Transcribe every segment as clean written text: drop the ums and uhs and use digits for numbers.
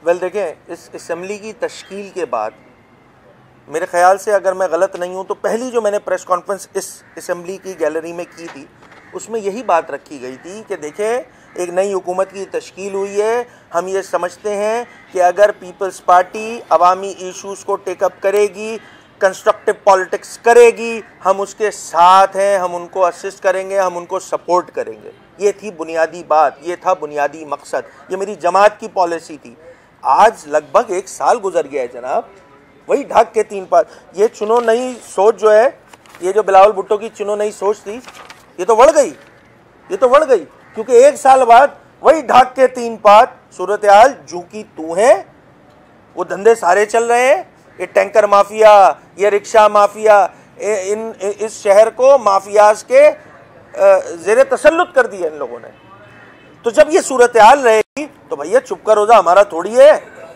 Well देखें, इस assembly की तश्कील के बाद मेरे ख्याल से, अगर मैं गलत नहीं हूँ, तो पहली जो मैंने प्रेस कॉन्फ्रेंस इस असम्बली की गैलरी में की थी, उसमें यही बात रखी गई थी कि देखें, एक नई हुकूमत की तश्कील हुई है। हम ये समझते हैं कि अगर पीपल्स पार्टी अवामी इशूज़ को टेकअप करेगी, कंस्ट्रक्टिव पॉलिटिक्स करेगी, हम उसके साथ हैं, हम उनको असिस्ट करेंगे, हम उनको सपोर्ट करेंगे। ये थी बुनियादी बात, ये था बुनियादी मकसद, ये मेरी जमात की पॉलिसी थी। आज लगभग 1 साल गुजर गया है जनाब, वही ढाक के 3 पात। ये चुनो नई सोच जो है, ये जो बिलावल भुट्टो की चुनो नई सोच थी, ये तो बढ़ गई, ये तो बढ़ गई, क्योंकि 1 साल बाद वही ढाक के 3 पात सूरत हाल जू की तू है। वो धंधे सारे चल रहे हैं, ये टैंकर माफिया, ये रिक्शा माफिया, इस शहर को माफियाज के ज़ेरे तसल्लुत कर दिया इन लोगों ने। तो जब ये सूरत हाल रहेगी तो भैया चुप का रोज़ा हमारा थोड़ी है।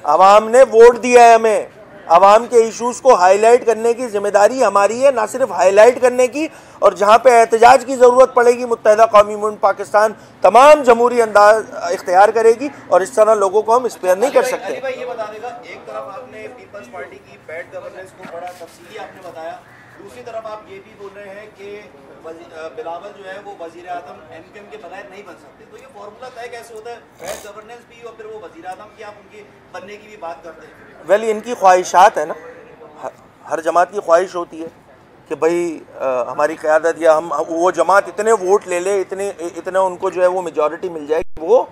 आवाम ने वोट दिया है हमें, आवाम के इश्यूज़ को हाईलाइट करने की जिम्मेदारी हमारी है, ना सिर्फ हाईलाइट करने की, और जहाँ पे एहतजाज की ज़रूरत पड़ेगी मुत्तहिदा कौमी मुल्क पाकिस्तान तमाम जमहूरी अंदाज इख्तियार करेगी, और इस तरह लोगों को हम स्पेयर नहीं कर सकते। अली भाई ये बता देगा, एक तरफ आपने पीपल्स पार्टी की बैड गवर्नेंस को बड़ा तफसीली आपने बताया, दूसरी तरफ आप ये भी बोल रहे हैं कि बिलावल जो है वो वजीर आज़म एमक्यूएम के बगैर नहीं बन सकते। तो ये फॉर्मूला तय कैसे होता है, बैड गवर्नेंस भी और फिर वो वजीर आज़म की आप उनके बनने की भी बात करते हैं? वेल, इनकी ख्वाहिशात है ना, हर जमात की ख्वाहिश होती है कि भाई हमारी क़यादत या हम वो जमात इतने वोट ले ले, इतने उनको जो है वो मेजॉरिटी मिल जाए कि वो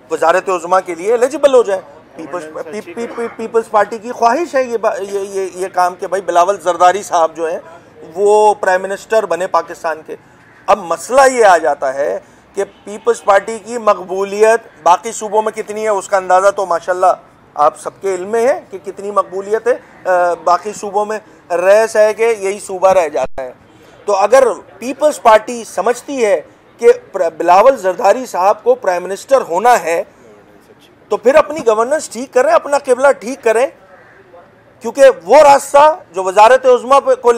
वजारत उज़्मा के लिए एलिजिबल हो जाए। पीपल्स पार्टी की ख्वाहिश है ये काम कि भाई बिलावल जरदारी साहब जो हैं वो प्राइम मिनिस्टर बने पाकिस्तान के। अब मसला ये आ जाता है कि पीपल्स पार्टी की मकबूलियत बाकी सूबों में कितनी है, उसका अंदाज़ा तो माशाल्लाह आप सबके इल्म में है कि कितनी मकबूलियत है बाकी सूबों में। रैस है कि यही सूबा रह जाता है। तो अगर पीपल्स पार्टी समझती है कि बिलावल जरदारी साहब को प्राइम मिनिस्टर होना है, तो फिर अपनी गवर्नेंस ठीक करें, अपना किबला ठीक करें, क्योंकि वो रास्ता जो वजारत उज़्मा को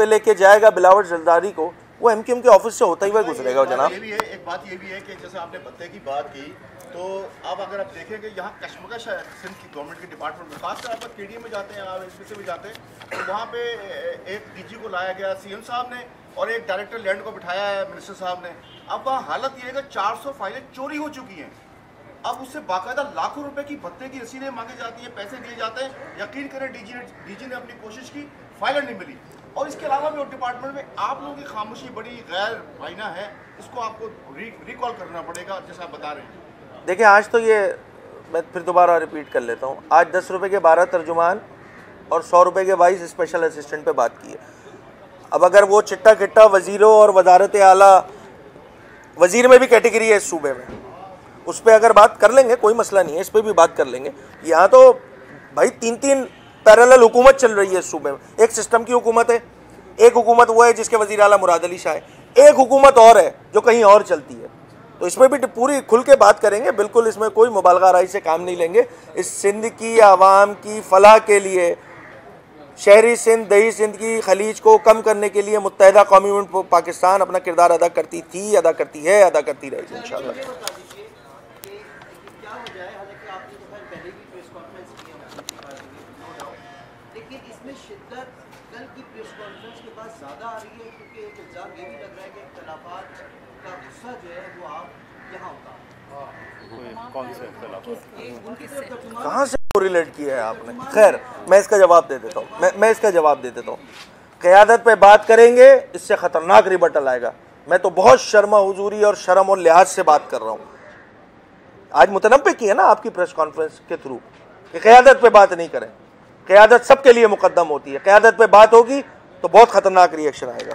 लेके जाएगा बिलावल जरदारी को, वो एमक्यूएम के ऑफिस से होता ही वह गुजरेगा। जनाब, एक बात ये भी है कि जैसे आपने भत्ते की बात की, तो अब अगर आप देखें कि यहाँ कशमकश है सिंध की गवर्नमेंट के डिपार्टमेंट में, खासकर आप केडीए में जाते हैं, आप एसपी में जाते हैं, तो वहाँ पे एक डीजी को लाया गया सीएम साहब ने, और एक डायरेक्टर लैंड को बिठाया है मिनिस्टर साहब ने। अब वहाँ हालत ये है कि 400 फाइलें चोरी हो चुकी हैं। अब उससे बाकायदा लाखों रुपए की भत्ते की रसीदें मांगी जाती है, पैसे दिए जाते हैं। यकीन करें डीजी ने अपनी कोशिश की, फाइलें नहीं मिली। और इसके अलावा भी डिपार्टमेंट में आप लोगों की खामोशी बड़ी गैर मायना है, इसको आपको रिकॉल करना पड़ेगा, जैसा आप बता रहे हैं। देखिए, आज तो ये मैं फिर दोबारा रिपीट कर लेता हूँ, आज 10 रुपये के 12 तर्जुमान और 100 रुपये के 22 स्पेशल असिस्टेंट पे बात की है। अब अगर वो चिट्टा किट्टा वज़ीरों और वजारत आला, वज़ीर में भी कैटेगरी है इस सूबे में, उस पर अगर बात कर लेंगे कोई मसला नहीं है, इस पर भी बात कर लेंगे। यहाँ तो भाई 3-3 पैरेलल हुकूमत चल रही है इस सूबे में। एक सिस्टम की हुकूमत है, एक हुकूमत वो है जिसके वज़ीर आला मुराद अली शाह है, एक हुकूमत और है जो कहीं और चलती है। तो इसमें भी पूरी खुल के बात करेंगे, बिल्कुल इसमें कोई मुबालगा राय से काम नहीं लेंगे। इस सिंध की आवाम की फलाह के लिए, शहरी सिंध, दही सिंध की खलीज को कम करने के लिए मुत्तहिदा कौमी मुल्क पाकिस्तान अपना किरदार अदा करती थी, अदा करती है, अदा करती रहेगी इंशाअल्लाह। लेकिन इसमें शिद्दत कल की प्रेस कॉन्फ्रेंस के बाद ज़्यादा आ रही है, क्योंकि एक इल्ज़ाम ये भी लग रहा है कि इख्तिलाफात का गुस्सा जो है वो आप यहाँ होता है। कहाँ से कोरिलेट किया है आपने? खैर, मैं इसका जवाब दे देता हूँ, मैं इसका जवाब दे देता हूँ। क़यादत पे बात करेंगे, इससे ख़तरनाक रिबटल आएगा। मैं तो बहुत शर्मा हुजूरी और शर्म और लिहाज से बात कर रहा हूँ। आज मुतनब्बे की है ना आपकी प्रेस कॉन्फ्रेंस के थ्रू कि क़यादत पे बात नहीं करें। क़यादत सबके लिए मुकद्दम होती है, क़यादत पे बात होगी तो बहुत ख़तरनाक रिएक्शन आएगा।